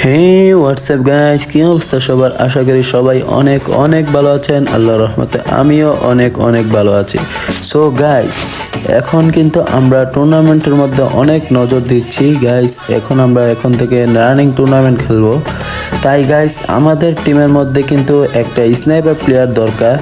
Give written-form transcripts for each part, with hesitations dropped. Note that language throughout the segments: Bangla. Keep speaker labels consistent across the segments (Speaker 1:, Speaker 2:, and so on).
Speaker 1: হ্যাঁ, হোয়াটসঅ্যাপ গাইস, কি অবস্থা সবার? আশা করি সবাই অনেক অনেক ভালো আছেন। আল্লাহর রহমতে আমিও অনেক অনেক ভালো আছি। সো গাইস, এখন কিন্তু আমরা টুর্নামেন্টের মধ্যে অনেক নজর দিচ্ছি গাইস। এখন থেকে রানিং টুর্নামেন্ট খেলবো। তাই গাইস, আমাদের টিমের মধ্যে কিন্তু একটা স্নাইপার প্লেয়ার দরকার।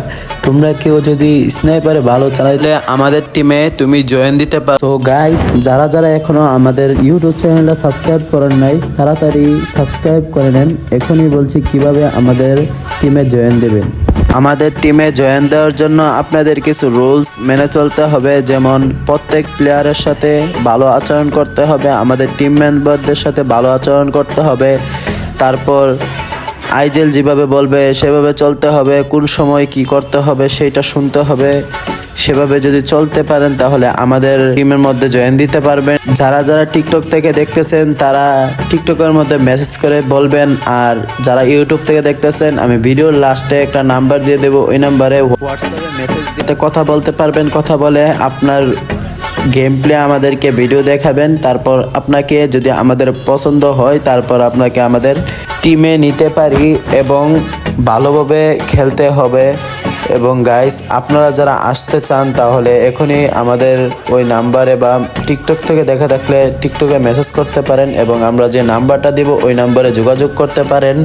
Speaker 1: তোমরা কেউ যদি স্নাইপারে ভালো চালাইলে আমাদের টিমে তুমি জয়েন দিতে পারো। তো গাইস, যারা যারা এখনো আমাদের ইউটিউব চ্যানেলটা সাবস্ক্রাইব করেন নাই, তাড়াতাড়ি সাবস্ক্রাইব করে নেন। এখনই বলছি কিভাবে আমাদের টিমে জয়েন দেবেন। আমাদের টিমে জয়েন দেওয়ার জন্য আপনাদের কিছু রুলস মেনে চলতে হবে, যেমন প্রত্যেক প্লেয়ারের সাথে ভালো আচরণ করতে হবে, আমাদের টিম মেম্বারদের সাথে ভালো আচরণ করতে হবে। তারপর আইজেল যেভাবে বলবে সেভাবে চলতে হবে, কোন সময় কি করতে হবে সেটা শুনতে হবে। সেভাবে যদি চলতে পারেন তাহলে আমাদের টিমের মধ্যে জয়েন দিতে পারবেন। যারা যারা টিকটক থেকে দেখতেছেন তারা টিকটকের মধ্যে মেসেজ করে বলবেন, আর যারা ইউটিউব থেকে দেখতেছেন আমি ভিডিওর লাস্টে একটা নাম্বার দিয়ে দেবো, ওই নাম্বারে হোয়াটসঅ্যাপে মেসেজ দিতে কথা বলতে পারবেন। কথা বলে আপনার গেম প্লে আমাদেরকে ভিডিও দেখাবেন। তারপর আপনাকে যদি আমাদের পছন্দ হয় তারপর আপনাকে আমাদের টিমে নিতে পারি এবং ভালোভাবে খেলতে হবে। এবং গাইস, আপনারা যারা আসতে চান তাহলে এখনই আমাদের ওই নাম্বারে বা টিকটক থেকে দেখা থাকলে টিকটকে মেসেজ করতে পারেন এবং আমরা যে নাম্বারটা দিব ওই নাম্বারে যোগাযোগ করতে পারেন।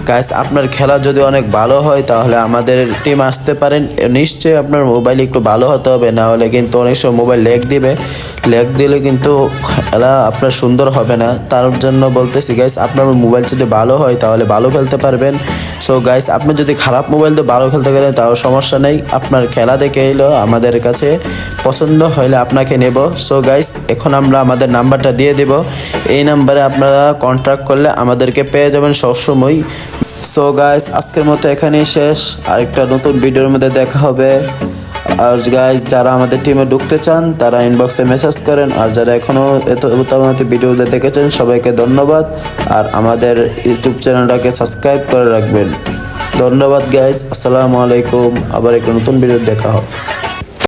Speaker 1: গাইস, আপনার খেলা যদি অনেক ভালো হয় তাহলে আমাদের টিম আসতে পারেন। নিশ্চয়ই আপনার মোবাইল একটু ভালো হতে হবে, না হলে কিন্তু অনেক সময় মোবাইল ল্যাগ দিবে। ল্যাগ দিলে কিন্তু খেলা আপনার সুন্দর হবে না। তার জন্য বলতেছি গাইস, আপনার মোবাইল যদি ভালো হয় তাহলে ভালো খেলতে পারবেন। সো গাইস, আপনি যদি খারাপ মোবাইল দিয়ে ভালো খেলতে গেলে তাও সমস্যা নেই, আপনার খেলা দেখে এলো আমাদের কাছে পছন্দ হলে আপনাকে নেব। সো গাইস, এখন আমরা আমাদের নাম্বারটা দিয়ে দেব। এই নাম্বারে আপনারা কন্ট্যাক্ট করলে আমাদেরকে পেয়ে যাবেন সবসময়। সো গাইস, আজকের মতো এখানেই শেষ। আরেকটা নতুন ভিডিওর মধ্যে দেখা হবে। আর গাইস, যারা আমাদের টিমে ঢুকতে চান তারা ইনবক্সে মেসেজ করেন, আর যারা এখনও ভিডিও দেখেছেন সবাইকে ধন্যবাদ। আর আমাদের ইউটিউব চ্যানেলটাকে সাবস্ক্রাইব করে রাখবেন। ধন্যবাদ গাইস, আসসালামু আলাইকুম। আবার একটা নতুন ভিডিও দেখা হবে।